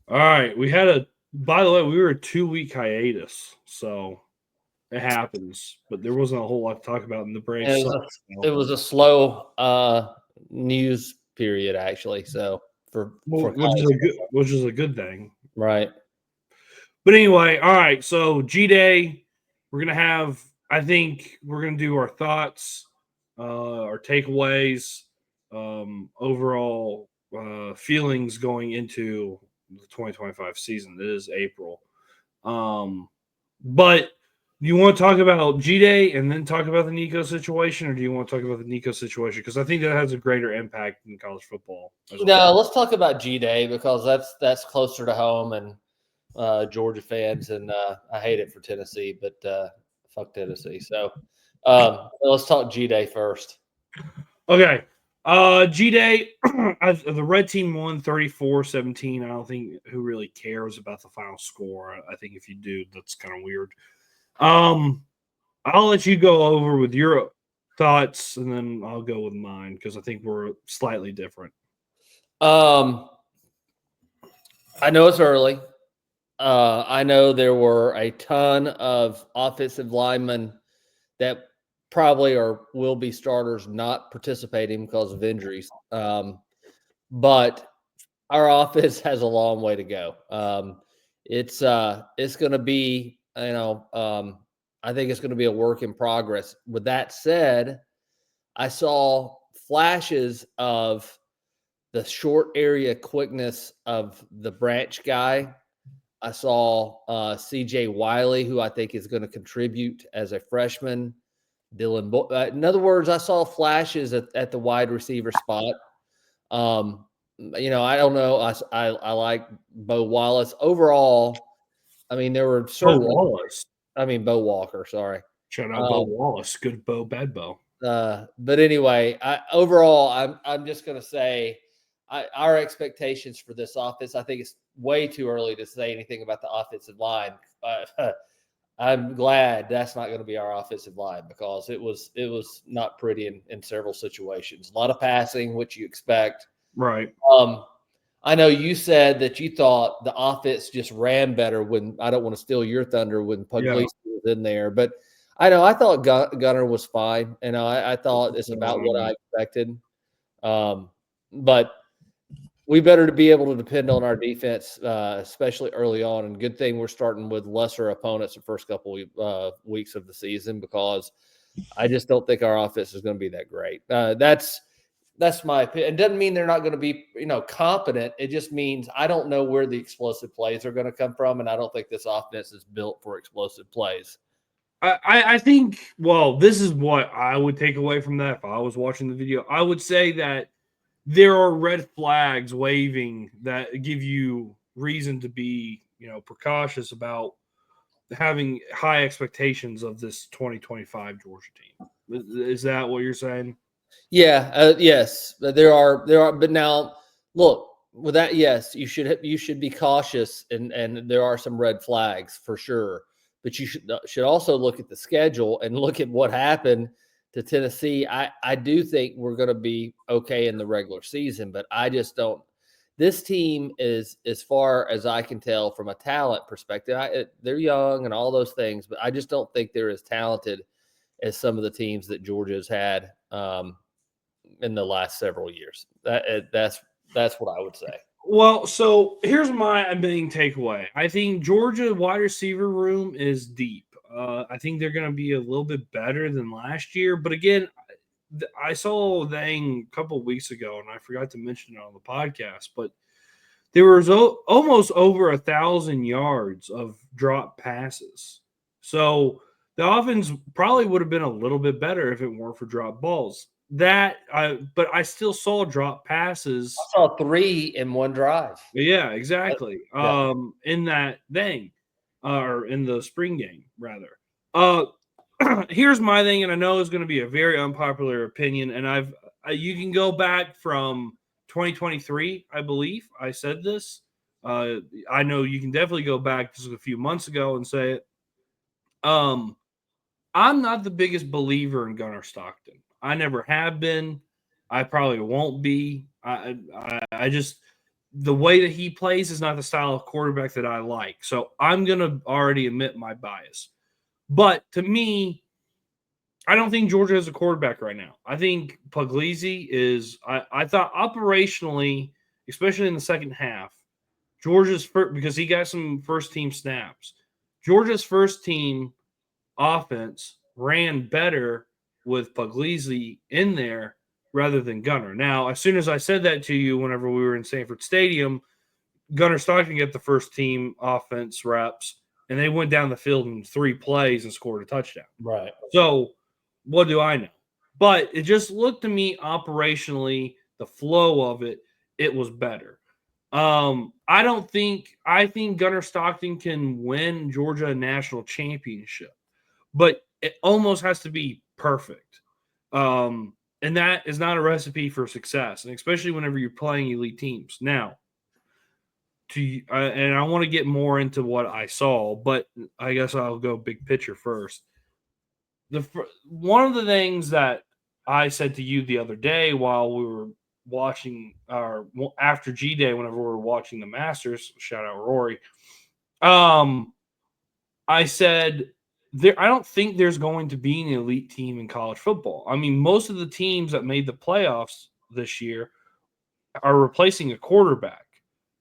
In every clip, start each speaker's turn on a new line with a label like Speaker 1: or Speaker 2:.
Speaker 1: All right. By the way, we were a 2-week hiatus. So it happens. But there wasn't a whole lot to talk about in the Braves.
Speaker 2: It was it was a slow news period actually. So for college,
Speaker 1: which is a good thing.
Speaker 2: right?
Speaker 1: But anyway, all right. So G-Day, we're gonna have. I think we're gonna do our thoughts, our takeaways, overall feelings going into the 2025 season. It is April, but do you want to talk about G-Day and then talk about the Nico situation, or do you want to talk about the Nico situation? Because I think that has a greater impact in college football.
Speaker 2: No, let's talk about G-Day because that's closer to home and Georgia fans, and I hate it for Tennessee, but fuck Tennessee. So let's talk G-Day first.
Speaker 1: Okay. G-Day, the red team won 34-17. I don't think who really cares about the final score. I think if you do, that's kind of weird. I'll let you go over with your thoughts, and then I'll go with mine because I think we're slightly different.
Speaker 2: I know it's early. I know there were a ton of offensive linemen that probably will be starters not participating because of injuries. But our offense has a long way to go. It's going to be, I think it's going to be a work in progress. With that said, I saw flashes of the short area quickness of the branch guy. I saw CJ Wiley, who I think is going to contribute as a freshman. Dylan, in other words, I saw flashes at the wide receiver spot. I don't know. I like Bo Wallace overall. I mean, there were certainly. Bo Walker. Sorry.
Speaker 1: Shout out Bo Wallace. Good Bo, bad Bo.
Speaker 2: But anyway, overall, I'm just going to say our expectations for this offense. I think it's way too early to say anything about the offensive line. I'm glad that's not going to be our offensive line because it was not pretty in several situations. A lot of passing, which you expect.
Speaker 1: Right.
Speaker 2: I know you said that you thought the offense just ran better when I don't want to steal your thunder when Puglisi was in there, but I thought Gunner was fine. I thought it's about what I expected. But we better to be able to depend on our defense, especially early on. And good thing we're starting with lesser opponents the first couple weeks of the season because I just don't think our offense is going to be that great. That's my opinion. It doesn't mean they're not going to be, competent. It just means I don't know where the explosive plays are going to come from, and I don't think this offense is built for explosive plays.
Speaker 1: I think, well, this is what I would take away from that if I was watching the video. I would say that there are red flags waving that give you reason to be, precautious about having high expectations of this 2025 Georgia team. Is that what you're saying?
Speaker 2: Yeah. Yes. There are. But now, look, with that, yes, you should be cautious, and there are some red flags for sure. But you should also look at the schedule and look at what happened to Tennessee. I do think we're going to be okay in the regular season, but I just don't. This team is, as far as I can tell from a talent perspective, they're young and all those things, but I just don't think they're as talented as some of the teams that Georgia has had in the last several years. That's what I would say.
Speaker 1: Well, so here's my main takeaway. I think Georgia wide receiver room is deep. I think they're going to be a little bit better than last year. But again, I saw a thing a couple of weeks ago, and I forgot to mention it on the podcast, but there was almost over 1,000 yards of drop passes. So the offense probably would have been a little bit better if it weren't for drop balls. But I still saw drop passes.
Speaker 2: I saw 3 in one drive.
Speaker 1: Yeah, exactly. In that thing, or in the spring game, rather. Here's my thing, and I know it's going to be a very unpopular opinion, and you can go back from 2023, I believe I said this. I know you can definitely go back just a few months ago and say it. I'm not the biggest believer in Gunnar Stockton. I never have been. I probably won't be. I just the way that he plays is not the style of quarterback that I like. So I'm going to already admit my bias. But to me, I don't think Georgia has a quarterback right now. I think Puglisi is, I thought operationally, especially in the second half, Georgia's first, because he got some first team snaps. Georgia's first team offense ran better with Puglisi in there rather than Gunner. Now, as soon as I said that to you, whenever we were in Sanford Stadium, Gunner Stockton got the first team offense reps, and they went down the field in 3 plays and scored a touchdown.
Speaker 2: Right.
Speaker 1: So, what do I know? But it just looked to me operationally, the flow of it, it was better. I think Gunner Stockton can win Georgia a national championship, but it almost has to be perfect. And that is not a recipe for success, and especially whenever you're playing elite teams. Now, and I want to get more into what I saw, but I guess I'll go big picture first. One of the things that I said to you the other day while we were watching, or after G Day, whenever we were watching the Masters, shout out Rory. I said I don't think there's going to be an elite team in college football. I mean, most of the teams that made the playoffs this year are replacing a quarterback,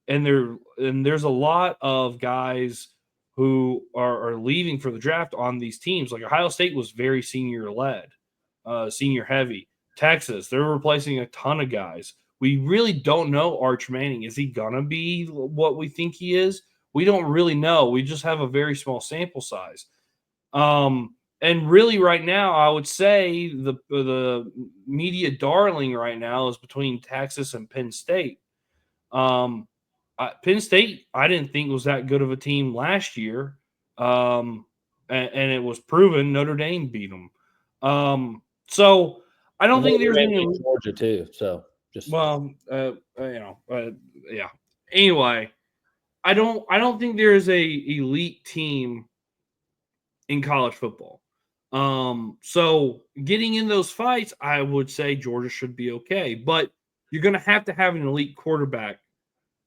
Speaker 1: and there's a lot of guys who are leaving for the draft on these teams. Like Ohio State was very senior led, senior heavy. Texas, they're replacing a ton of guys. We really don't know Arch Manning. Is he gonna be what we think he is? We don't really know. We just have a very small sample size. And really, right now, I would say the media darling right now is between Texas and Penn State. Penn State, I didn't think was that good of a team last year, and it was proven. Notre Dame beat them. So I don't think there's any
Speaker 2: Georgia too. So just
Speaker 1: yeah. Anyway, I don't think there is a elite team in college football. So getting in those fights, I would say Georgia should be okay, but you're going to have an elite quarterback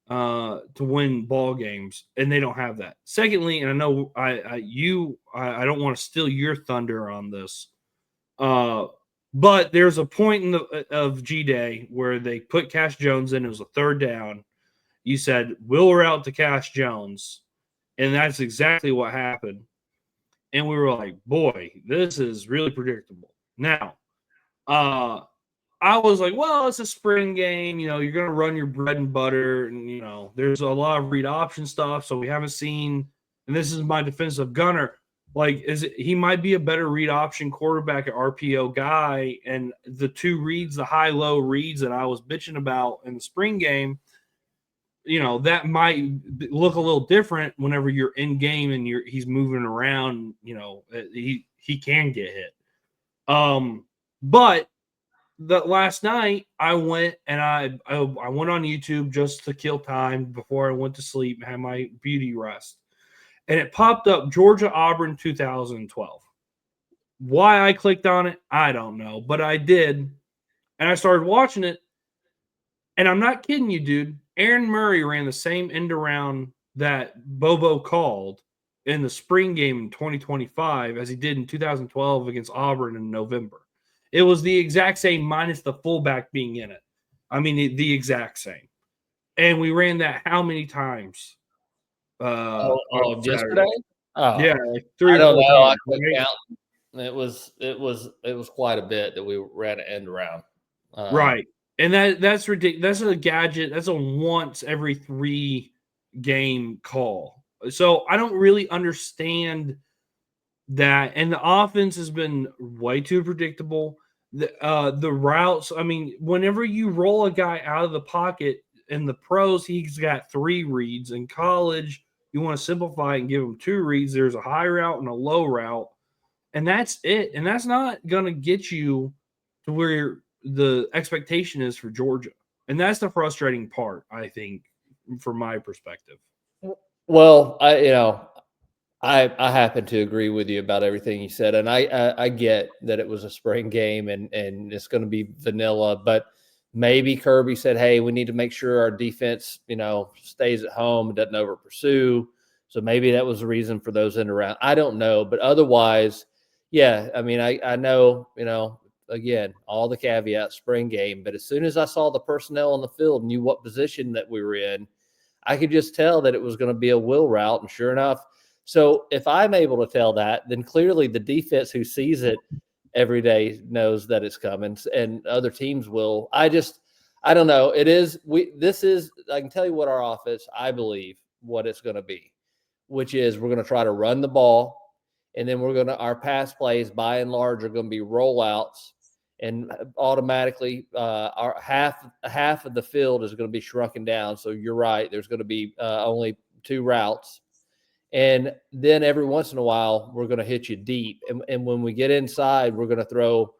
Speaker 1: to win ball games, and they don't have that. Secondly, and I know I don't want to steal your thunder on this, but there's a point of G Day where they put Cash Jones in. It was a 3rd down. You said we'll route to Cash Jones, and that's exactly what happened. And we were like, boy, this is really predictable. Now, I was like, well, it's a spring game. You're going to run your bread and butter. And, there's a lot of read option stuff. So we haven't seen, and this is my defense of Gunner. Like, he might be a better read option quarterback at RPO guy. And the 2 reads, the high-low reads that I was bitching about in the spring game, that might look a little different whenever you're in game and he's moving around. He can get hit. But the last night I went and I went on YouTube just to kill time before I went to sleep and had my beauty rest, and it popped up Georgia Auburn 2012. Why I clicked on it, I don't know, but I did, and I started watching it. And I'm not kidding you, dude. Aaron Murray ran the same end around that Bobo called in the spring game in 2025 as he did in 2012 against Auburn in November. It was the exact same minus the fullback being in it. I mean, the exact same. And we ran that how many times?
Speaker 2: Yesterday? Oh,
Speaker 1: yeah, like 3
Speaker 2: or 4 times.
Speaker 1: Right?
Speaker 2: It was quite a bit that we ran an end around.
Speaker 1: Right. And that's ridiculous. That's a gadget. That's a once every 3 game call. So I don't really understand that. And the offense has been way too predictable. The routes, I mean, whenever you roll a guy out of the pocket in the pros, he's got 3 reads. In college, you want to simplify and give him 2 reads. There's a high route and a low route. And that's it. And that's not going to get you to where the expectation is for Georgia. And that's the frustrating part, I think, from my perspective.
Speaker 2: Well, I happen to agree with you about everything you said. And I get that it was a spring game and it's going to be vanilla, but Maybe Kirby said, hey, we need to make sure our defense, stays at home and doesn't over pursue. So maybe that was the reason for those end around. I don't know. But otherwise, yeah, I mean, I know, again, all the caveats, spring game. But as soon as I saw the personnel on the field, knew what position that we were in, I could just tell that it was going to be a will route. And sure enough, so if I'm able to tell that, then clearly the defense who sees it every day knows that it's coming, and other teams will. I don't know. I can tell you what our offense, I believe what it's going to be, which is we're going to try to run the ball, and then our pass plays by and large are going to be rollouts, and automatically our half of the field is going to be shrunken down. So you're right. There's going to be only 2 routes. And then every once in a while, we're going to hit you deep. And when we get inside, we're going to throw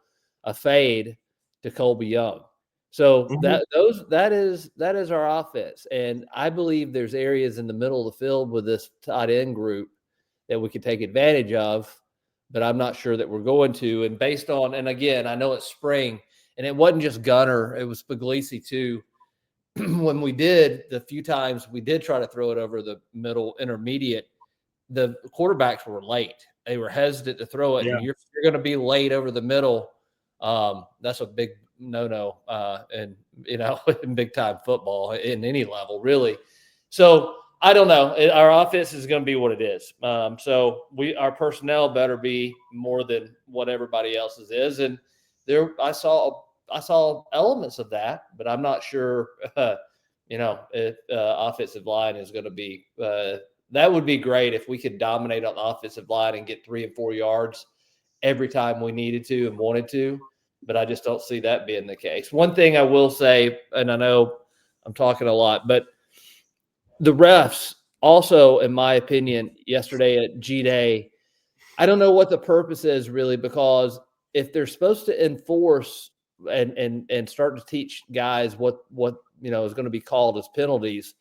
Speaker 2: a fade to Colby Young. So that is our offense. And I believe there's areas in the middle of the field with this tight end group that we could take advantage of, but I'm not sure that we're going to. And based on, and again, I know it's spring, and it wasn't just Gunner, it was Puglisi too. When the few times we did try to throw it over the middle intermediate, the quarterbacks were late. They were hesitant to throw it. Yeah. And you're going to be late over the middle. That's a big no-no, and in big time football in any level, really. So I don't know. Our offense is going to be what it is. So our personnel better be more than what everybody else's is. And I saw elements of that, but I'm not sure, if offensive line is going to be. That would be great if we could dominate on the offensive line and get 3 and 4 yards every time we needed to and wanted to, but I just don't see that being the case. One thing I will say, and I know I'm talking a lot, but the refs also, in my opinion, yesterday at G-Day, I don't know what the purpose is really, because if they're supposed to enforce and start to teach guys what is going to be called as penalties,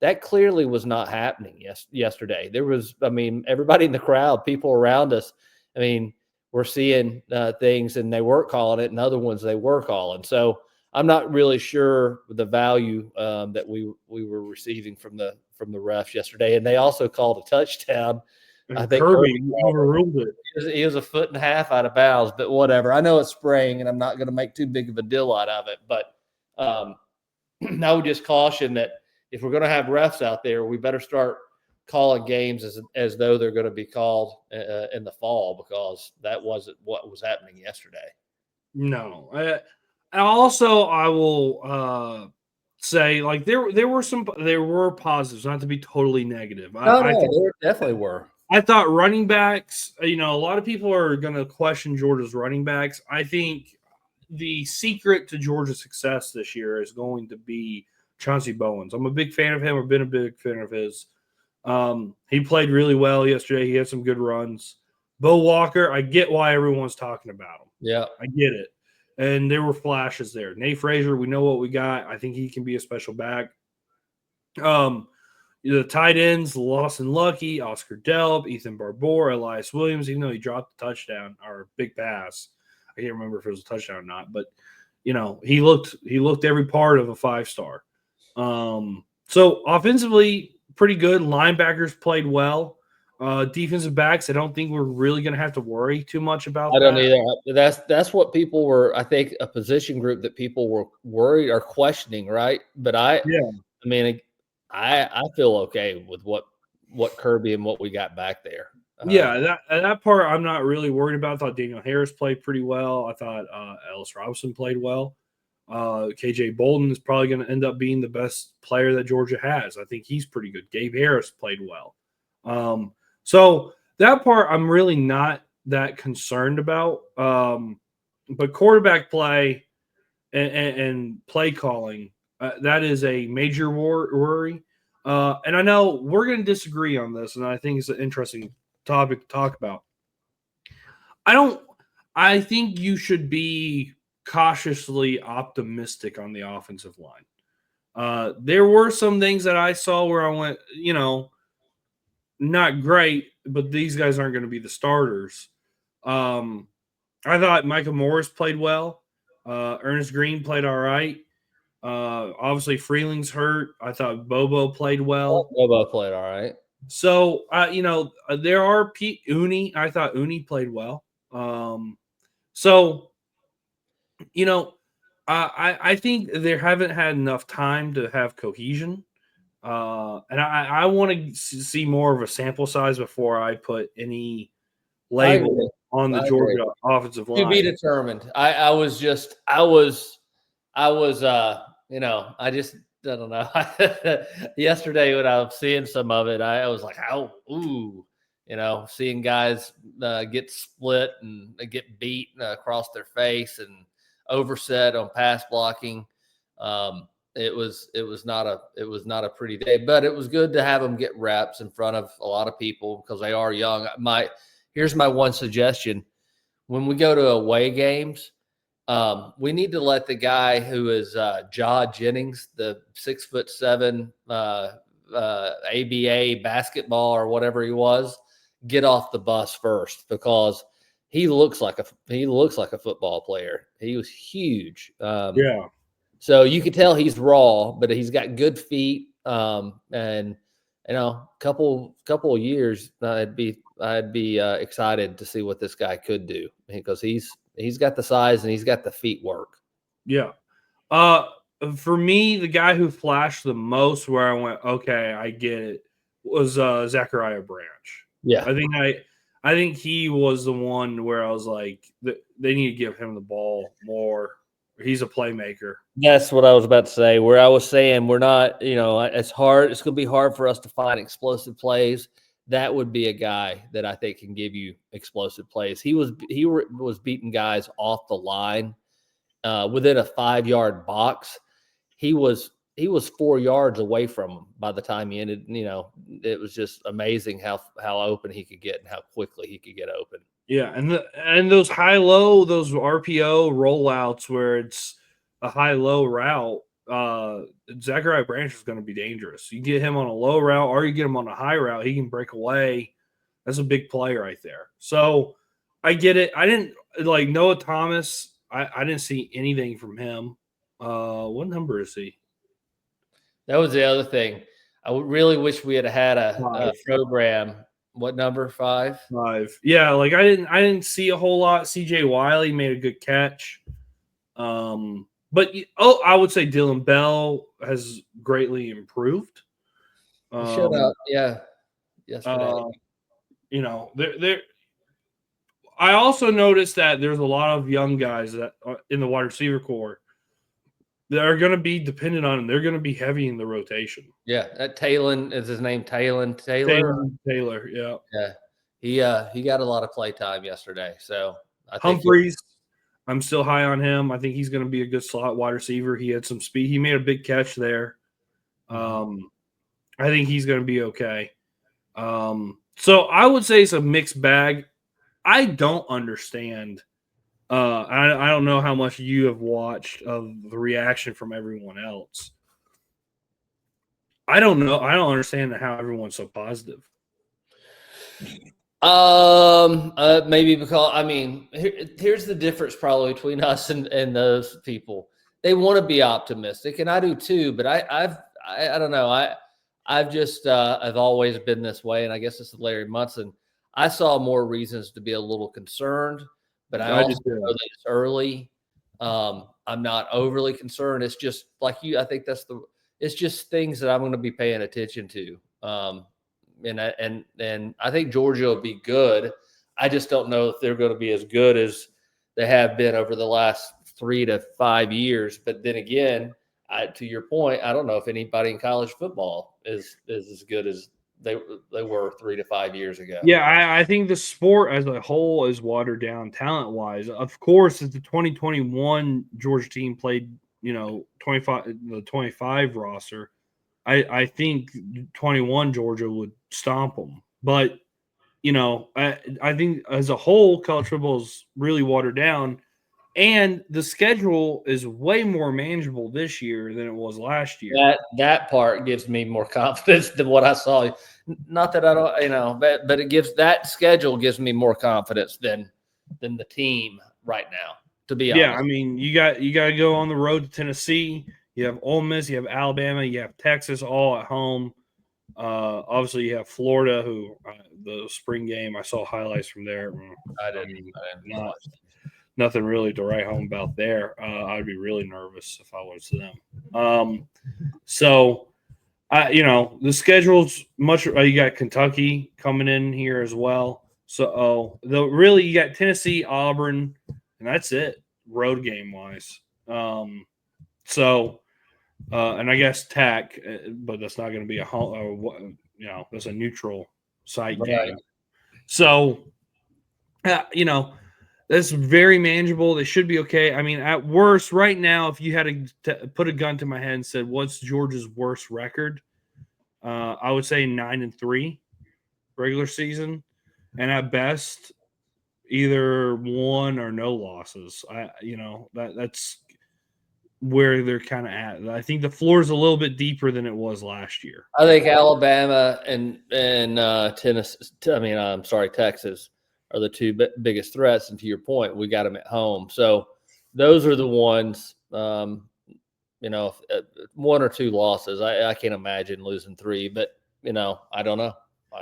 Speaker 2: that clearly was not happening yesterday. There was, everybody in the crowd, people around us, we're seeing things and they weren't calling it, and other ones they were calling. So I'm not really sure the value that we were receiving from the refs yesterday. And they also called a touchdown.
Speaker 1: And I think Kirby overruled it.
Speaker 2: He was 1.5 feet out of bounds, but whatever. I know it's spring, and I'm not going to make too big of a deal out of it. But I would just caution that if we're going to have refs out there, we better start calling games as though they're going to be called in the fall, because that wasn't what was happening yesterday.
Speaker 1: No. I will say, like, there were positives, not to be totally negative.
Speaker 2: There definitely were.
Speaker 1: I thought running backs, a lot of people are going to question Georgia's running backs. I think the secret to Georgia's success this year is going to be Chauncey Bowens. I'm a big fan of him. I've been a big fan of his. He played really well yesterday. He had some good runs. Bo Walker, I get why everyone's talking about him.
Speaker 2: Yeah.
Speaker 1: I get it. And there were flashes there. Nate Frazier, we know what we got. I think he can be a special back. The tight ends, Lawson Lucky, Oscar Delp, Ethan Barbour, Elias Williams, even though he dropped the touchdown or big pass. I can't remember if it was a touchdown or not, but he looked every part of a 5-star. So offensively, pretty good. Linebackers played well. Defensive backs, I don't think we're really going to have to worry too much about.
Speaker 2: I don't either. That's what people were. I think a position group that people were worried or questioning, right? But I feel okay with what Kirby and what we got back there.
Speaker 1: That part I'm not really worried about. I thought Daniel Harris played pretty well. I thought Ellis Robinson played well. KJ Bolden is probably going to end up being the best player that Georgia has. I think he's pretty good. Gabe Harris played well. So that part I'm really not that concerned about. But quarterback play and play calling, that is a major worry. And I know we're going to disagree on this, and I think it's an interesting topic to talk about. I think you should be cautiously optimistic on the offensive line. There were some things that I saw where I went, not great, but these guys aren't going to be the starters. I thought Micah Morris played well. Ernest Green played all right. Obviously, Freeling's hurt. I thought Bobo played well.
Speaker 2: Bobo played all right.
Speaker 1: So, there are Uni. I thought Uni played well. So, I think they haven't had enough time to have cohesion. And I want to see more of a sample size before I put any label on the Georgia offensive line.
Speaker 2: To be determined. I don't know. Yesterday when I was seeing some of it, I was like, seeing guys get split and get beat across their face and overset on pass blocking. It was not a pretty day, but it was good to have them get reps in front of a lot of people because they are young. Here's my one suggestion. When we go to away games, we need to let the guy who is Ja Jennings, the 6'7" ABA basketball or whatever he was, get off the bus first because he looks like a football player. He was huge.
Speaker 1: Yeah.
Speaker 2: So you could tell he's raw, but he's got good feet. And couple of years, I'd be excited to see what this guy could do because he's got the size and he's got the feet work.
Speaker 1: Yeah. For me, the guy who flashed the most where I went, okay, I get it, was Zachariah Branch.
Speaker 2: Yeah.
Speaker 1: I think he was the one where I was like, they need to give him the ball more. He's a playmaker.
Speaker 2: That's what I was about to say. Where I was saying we're not, it's hard. It's going to be hard for us to find explosive plays. That would be a guy that I think can give you explosive plays. He was beating guys off the line within a 5-yard box. He was 4 yards away from him by the time he ended. It was just amazing how open he could get and how quickly he could get open.
Speaker 1: Yeah, and those high-low, those RPO rollouts where it's a high-low route, Zachariah Branch is going to be dangerous. You get him on a low route or you get him on a high route, he can break away. That's a big play right there. So I get it. I didn't like Noah Thomas. I didn't see anything from him. What number is he?
Speaker 2: That was the other thing. I really wish we had a program. What number? 5?
Speaker 1: 5. Yeah, like I didn't see a whole lot. CJ Wiley made a good catch. But I would say Dylan Bell has greatly improved.
Speaker 2: Shut up. Yeah. Yesterday.
Speaker 1: I also noticed that there's a lot of young guys that in the wide receiver core that are going to be dependent on him. They're going to be heavy in the rotation.
Speaker 2: Yeah, that Talon is his name. Taylor,
Speaker 1: yeah.
Speaker 2: Yeah, he got a lot of play time yesterday. So
Speaker 1: Humphreys, I'm still high on him. I think he's going to be a good slot wide receiver. He had some speed. He made a big catch there. I think he's going to be okay. So I would say it's a mixed bag. I don't understand. I don't know how much you have watched of the reaction from everyone else. I don't know. I don't understand how everyone's so positive.
Speaker 2: Maybe because here's the difference probably between us and those people. They want to be optimistic, and I do too. But I don't know. I've always been this way, and I guess this is Larry Munson. I saw more reasons to be a little concerned, but I also know that it's early. I'm not overly concerned. It's just like you. I think it's just things that I'm going to be paying attention to. And I think Georgia will be good. I just don't know if they're going to be as good as they have been over the last 3 to 5 years. But then again, to your point, I don't know if anybody in college football is as good as they were 3 to 5 years ago.
Speaker 1: Yeah, I think the sport as a whole is watered down talent-wise. Of course, if the 2021 Georgia team played, 25 roster, I think 21 Georgia would stomp them. But, I think as a whole, college football is really watered down. And the schedule is way more manageable this year than it was last year.
Speaker 2: That part gives me more confidence than what I saw. Not that I don't, but that schedule gives me more confidence than the team right now, to be honest.
Speaker 1: Yeah, you got to go on the road to Tennessee. You have Ole Miss, you have Alabama, you have Texas all at home. Obviously, you have Florida, who the spring game, I saw highlights from there.
Speaker 2: I
Speaker 1: I
Speaker 2: didn't.
Speaker 1: mean,
Speaker 2: I didn't
Speaker 1: not
Speaker 2: watch.
Speaker 1: nothing really to write home about there. I'd be really nervous if I was them. So, the schedule's much. You got Kentucky coming in here as well. So, really, you got Tennessee, Auburn, and that's it, road game wise. So, and I guess Tech, but that's not going to be a home. That's a neutral site
Speaker 2: Right.
Speaker 1: game. So, that's very manageable. They should be okay. I mean, at worst, right now, if you had to put a gun to my head and said, "What's Georgia's worst record?" I would say 9-3 regular season, and at best, either one or no losses. That's where they're kind of at. I think the floor is a little bit deeper than it was last year.
Speaker 2: I think Alabama and Tennessee. I'm sorry, Texas are the two biggest threats. And to your point, we got them at home, so those are the ones. One or two losses. I can't imagine losing three, but I don't know.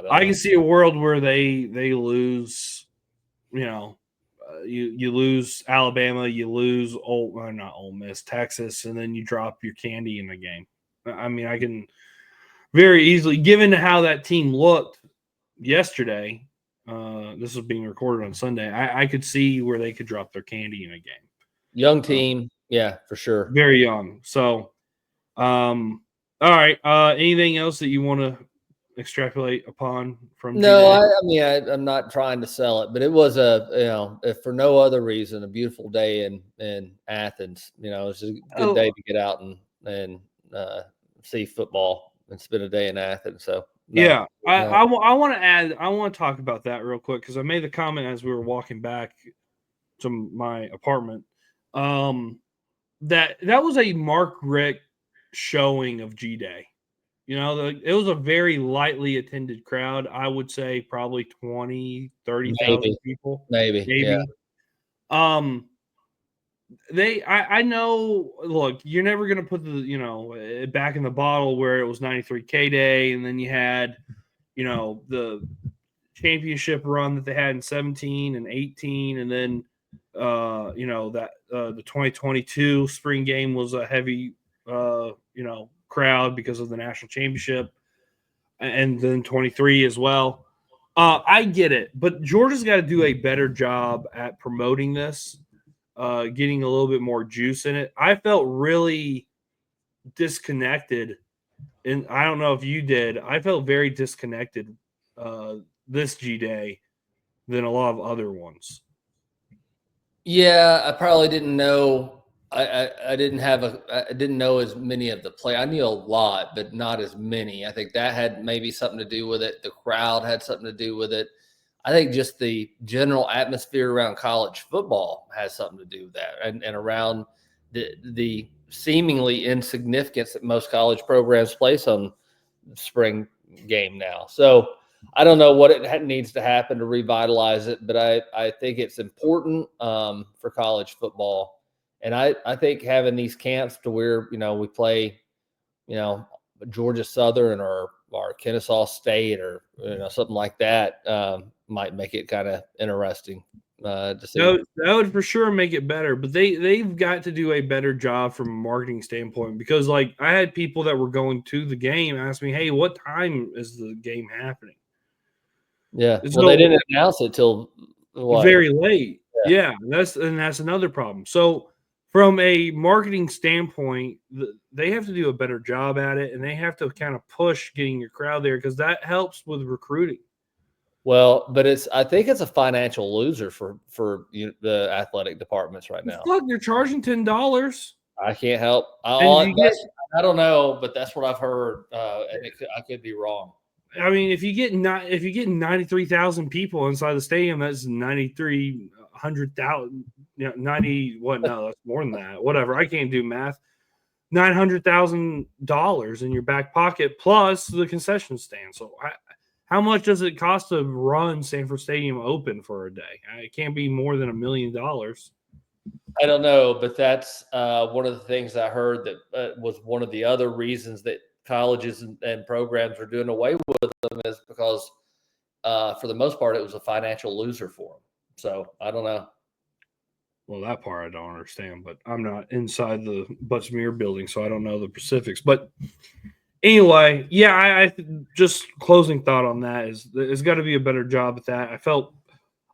Speaker 1: I can see a world where they lose. You lose Alabama, you lose not Ole Miss, Texas, and then you drop your candy in the game. I mean, I can very easily, given how that team looked yesterday. This was being recorded on Sunday. I could see where they could drop their candy in a game.
Speaker 2: Young team, yeah, for sure.
Speaker 1: Very young. So, all right. Anything else that you want to extrapolate upon from?
Speaker 2: No, I'm not trying to sell it, but it was if for no other reason, a beautiful day in Athens. It's a good day to get out and see football and spend a day in Athens. So
Speaker 1: yeah, I want to add. I want to talk about that real quick because I made the comment as we were walking back to my apartment. That was a Mark Richt showing of G Day. It was a very lightly attended crowd. I would say probably 20, 30,000 people.
Speaker 2: Maybe. Yeah.
Speaker 1: I know, look, you're never going to put the, back in the bottle where it was 93K Day. And then you had, the championship run that they had in 17 and 18. And then, the 2022 spring game was a heavy, crowd because of the national championship, and then 23 as well. I get it, but Georgia's got to do a better job at promoting this, getting a little bit more juice in it. I felt really disconnected, and I don't know if you did. I felt very disconnected this G Day than a lot of other ones.
Speaker 2: Yeah, I probably didn't know. I didn't know as many of the play. I knew a lot, but not as many. I think that had maybe something to do with it. The crowd had something to do with it. I think just the general atmosphere around college football has something to do with that, and around the seemingly insignificance that most college programs place on spring game now. So I don't know what it needs to happen to revitalize it, but I think it's important for college football. And I think having these camps to where, we play, Georgia Southern or Kennesaw State or, something like that might make it kind of interesting to see.
Speaker 1: That would for sure make it better, but they've got to do a better job from a marketing standpoint, because like I had people that were going to the game ask me, "Hey, what time is the game happening?"
Speaker 2: Yeah, well, they didn't announce it till
Speaker 1: very late. Yeah, that's another problem. So from a marketing standpoint, they have to do a better job at it, and they have to kind of push getting your crowd there, because that helps with recruiting.
Speaker 2: Well, but I think it's a financial loser for the athletic departments right now.
Speaker 1: Look, they're charging $10.
Speaker 2: I can't help. I don't know, but that's what I've heard, and I could be wrong.
Speaker 1: I mean, if you get 93,000 people inside the stadium, that's 9,300,000. 90. What? No, that's more than that. Whatever. I can't do math. $900,000 in your back pocket plus the concession stand. So, how much does it cost to run Sanford Stadium open for a day? It can't be more than $1 million.
Speaker 2: I don't know, but that's one of the things I heard that was one of the other reasons that colleges and programs are doing away with them is because, for the most part, it was a financial loser for them. So I don't know.
Speaker 1: Well, that part I don't understand, but I'm not inside the Butts-Mehre building, so I don't know the specifics. But anyway, yeah, I just closing thought on that is there's got to be a better job at that.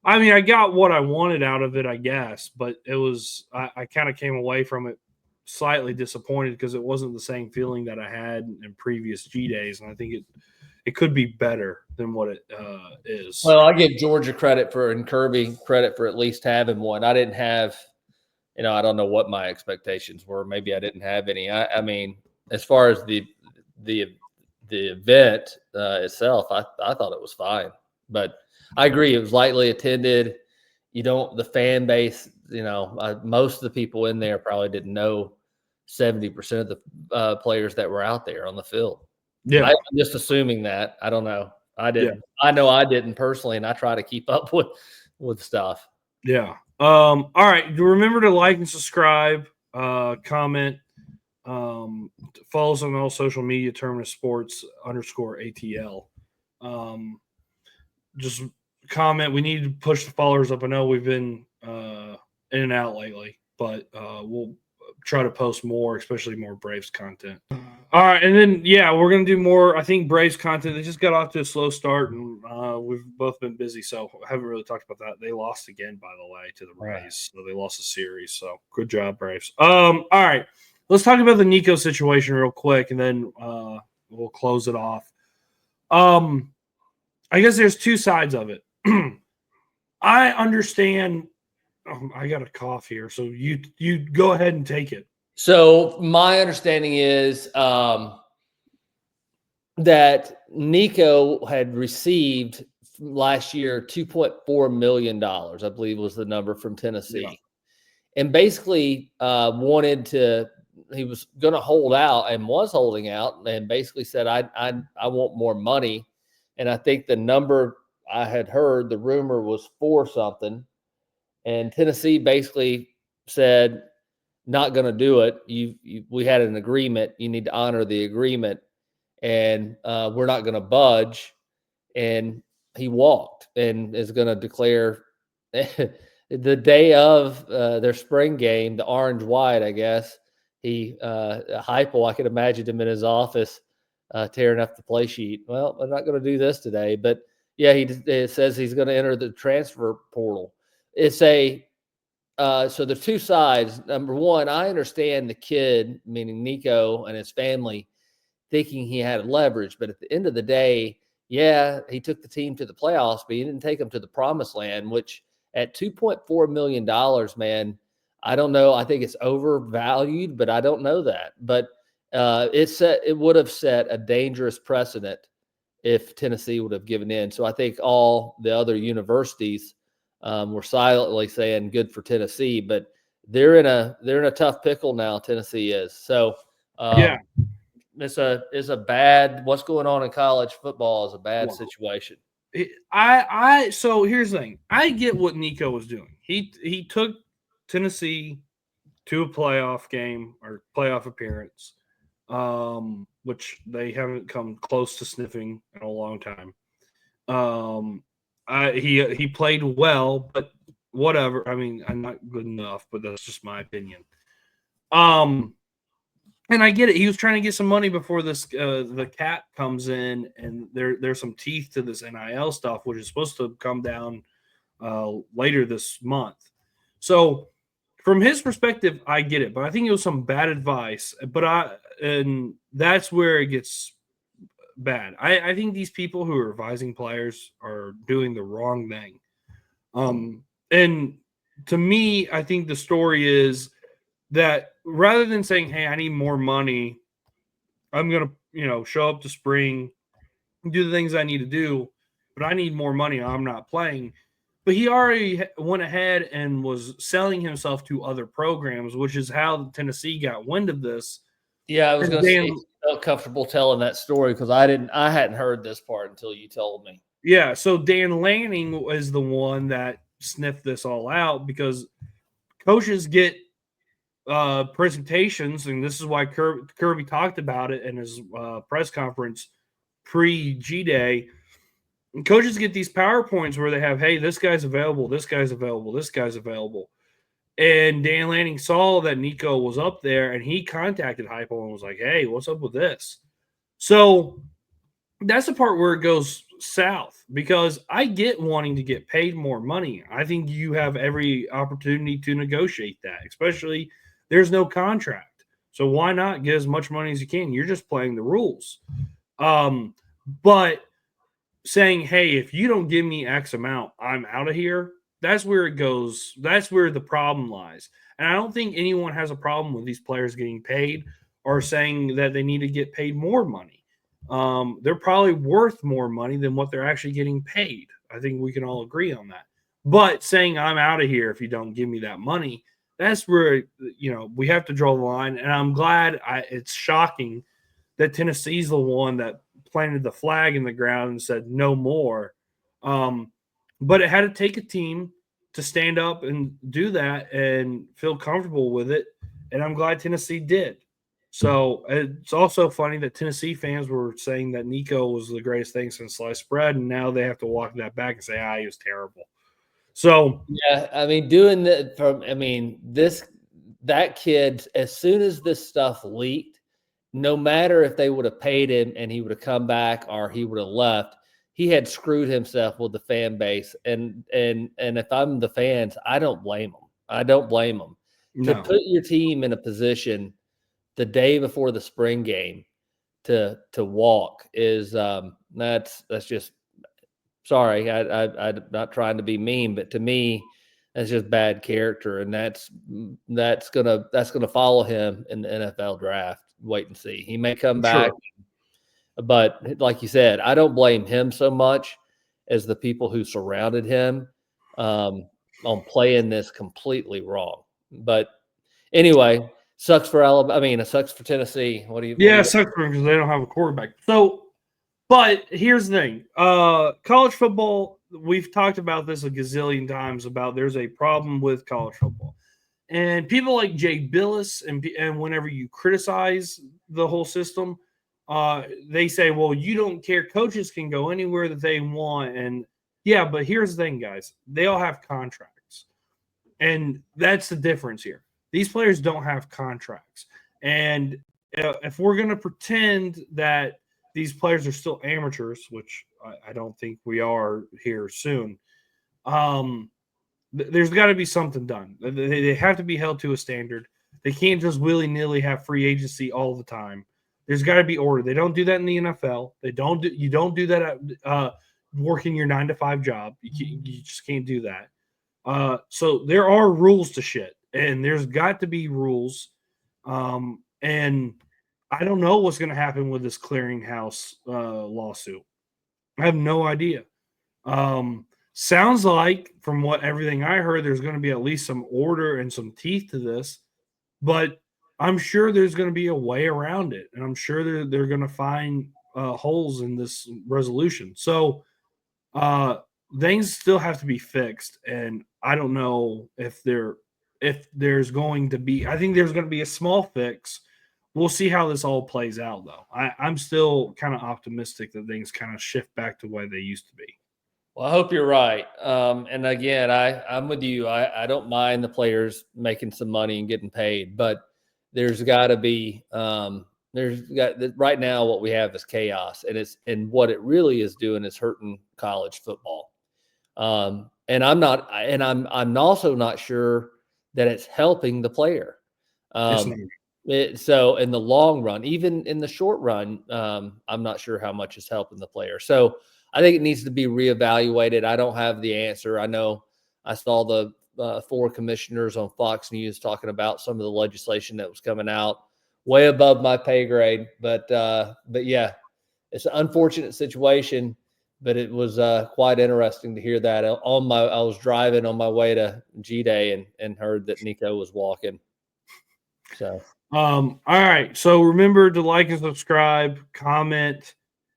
Speaker 1: I mean, I got what I wanted out of it, I guess, but it was I kind of came away from it slightly disappointed because it wasn't the same feeling that I had in previous G days, and I think it could be better than what it is.
Speaker 2: Well, I give Georgia credit for and Kirby credit for at least having one. I didn't have, I don't know what my expectations were. Maybe I didn't have any. I mean, as far as the event itself, I thought it was fine. But I agree, it was lightly attended. The fan base, most of the people in there probably didn't know 70% of the players that were out there on the field.
Speaker 1: Yeah,
Speaker 2: I'm just assuming that. I don't know. I didn't.
Speaker 1: Yeah.
Speaker 2: I know I didn't personally, and I try to keep up with stuff.
Speaker 1: Yeah. All right. Remember to like and subscribe, comment, follow us on all social media, Terminus Sports _ATL. Just comment. We need to push the followers up. I know we've been in and out lately, but we'll try to post more, especially more Braves content. All right, and then we're gonna do more. I think Braves content. They just got off to a slow start, and we've both been busy, so I haven't really talked about that. They lost again, by the way, to the Rays. So they lost a series. So good job, Braves. All right, let's talk about the Nico situation real quick, and then we'll close it off. I guess there's two sides of it. I understand. I got a cough here, so you go ahead and take it.
Speaker 2: So my understanding is that Nico had received last year $2.4 million, I believe was the number from Tennessee, and basically he was going to hold out and was holding out, and basically said, I want more money. And I think the number I had heard, the rumor was 4 something, and Tennessee basically said, not going to do it. We had an agreement. You need to honor the agreement, and we're not going to budge. And he walked and is going to declare the day of their spring game, the orange white, I guess. Heupel, I could imagine him in his office tearing up the play sheet. Well, I'm not going to do this today, but yeah, it says he's going to enter the transfer portal. It's so the two sides. Number one, I understand the kid, meaning Nico and his family, thinking he had leverage. But at the end of the day, he took the team to the playoffs, but he didn't take them to the promised land, which at $2.4 million, man, I don't know. I think it's overvalued, but I don't know that. But it would have set a dangerous precedent if Tennessee would have given in. So I think all the other universities were silently saying good for Tennessee, but they're in a tough pickle now. Tennessee is. So it's a bad, what's going on in college football is a bad situation.
Speaker 1: So here's the thing. I get what Nico was doing. He took Tennessee to a playoff game or playoff appearance, which they haven't come close to sniffing in a long time. He played well, but whatever. I mean, I'm not good enough, but that's just my opinion. And I get it. He was trying to get some money before this the cap comes in, and there's some teeth to this NIL stuff, which is supposed to come down later this month. So from his perspective, I get it, but I think it was some bad advice. And that's where it gets bad. I think these people who are advising players are doing the wrong thing. And to me, I think the story is that rather than saying, hey, I need more money, I'm going to, show up to spring, do the things I need to do, but I need more money. I'm not playing. But he already went ahead and was selling himself to other programs, which is how Tennessee got wind of this.
Speaker 2: Yeah, I was going to say, I felt comfortable telling that story because I hadn't heard this part until you told me.
Speaker 1: Yeah, so Dan Lanning is the one that sniffed this all out because coaches get presentations, and this is why Kirby talked about it in his press conference pre-G Day. And coaches get these PowerPoints where they have, hey, this guy's available, this guy's available, this guy's available. And Dan Lanning saw that Nico was up there, and he contacted Heupel and was like, hey, what's up with this? So that's the part where it goes south, because I get wanting to get paid more money. I think you have every opportunity to negotiate that, especially there's no contract. So why not get as much money as you can? You're just playing the rules. But saying, hey, if you don't give me X amount, I'm out of here, that's where it goes. That's where the problem lies. And I don't think anyone has a problem with these players getting paid or saying that they need to get paid more money. They're probably worth more money than what they're actually getting paid. I think we can all agree on that. But saying I'm out of here if you don't give me that money, that's where, we have to draw the line. And I'm glad it's shocking that Tennessee's the one that planted the flag in the ground and said no more. But it had to take a team to stand up and do that and feel comfortable with it. And I'm glad Tennessee did. So it's also funny that Tennessee fans were saying that Nico was the greatest thing since sliced bread, and now they have to walk that back and say, he was terrible. So
Speaker 2: yeah, I mean, doing that kid, as soon as this stuff leaked, no matter if they would have paid him and he would have come back or he would have left, he had screwed himself with the fan base. And if I'm the fans, I don't blame him.
Speaker 1: No.
Speaker 2: To put your team in a position the day before the spring game to walk is that's just, sorry, I'm not trying to be mean, but to me, that's just bad character, and that's gonna follow him in the NFL draft. Wait and see. He may come back, but like you said, I don't blame him so much as the people who surrounded him on playing this completely wrong. But anyway, sucks for Alabama. I mean, it sucks for Tennessee.
Speaker 1: It sucks for them because they don't have a quarterback. So, but here's the thing: college football. We've talked about this a gazillion times about there's a problem with college football, and people like Jay Billis and whenever you criticize the whole system, they say, "Well, you don't care. Coaches can go anywhere that they want." And yeah, but here's the thing, guys: they all have contracts, and that's the difference here. These players don't have contracts, and if we're going to pretend that these players are still amateurs, which I don't think we are here soon, there's got to be something done. They have to be held to a standard. They can't just willy-nilly have free agency all the time. There's got to be order. They don't do that in the NFL. You don't do that at working your 9-to-5 job. You just can't do that. So there are rules to shit, and there's got to be rules. And I don't know what's going to happen with this clearinghouse lawsuit. I have no idea. Sounds like, from everything I heard, there's going to be at least some order and some teeth to this, but I'm sure there's going to be a way around it, and I'm sure they're going to find holes in this resolution. So things still have to be fixed, and I don't know if there's going to be. I think there's going to be a small fix. We'll see how this all plays out, though. I'm still kind of optimistic that things kind of shift back to the way they used to be.
Speaker 2: Well, I hope you're right. And again, I'm with you. I don't mind the players making some money and getting paid, but there's got to be right now what we have is chaos, and what it really is doing is hurting college football. And I'm also not sure that it's helping the player. So in the long run, even in the short run, I'm not sure how much is helping the player. So I think it needs to be reevaluated. I don't have the answer. I know I saw the 4 commissioners on Fox News talking about some of the legislation that was coming out, way above my pay grade. But yeah, it's an unfortunate situation. But it was quite interesting to hear that. I was driving on my way to G Day and heard that Nico was walking. So.
Speaker 1: All right. So remember to like and subscribe, comment,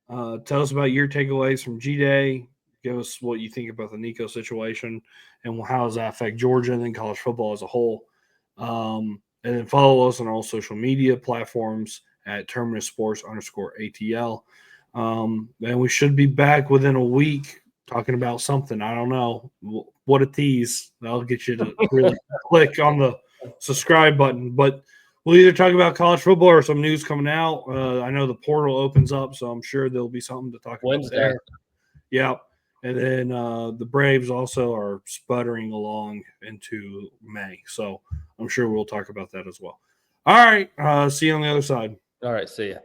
Speaker 1: tell us about your takeaways from G Day. Give us what you think about the Nico situation and how does that affect Georgia and then college football as a whole. And then follow us on all social media platforms at Terminus Sports _ATL. And we should be back within a week talking about something. I don't know. What a tease. That'll get you to really click on the subscribe button. But we'll either talk about college football or some news coming out. I know the portal opens up, so I'm sure there'll be something to talk about there. Yeah. And then the Braves also are sputtering along into May. So I'm sure we'll talk about that as well. All right. See you on the other side.
Speaker 2: All right. See ya.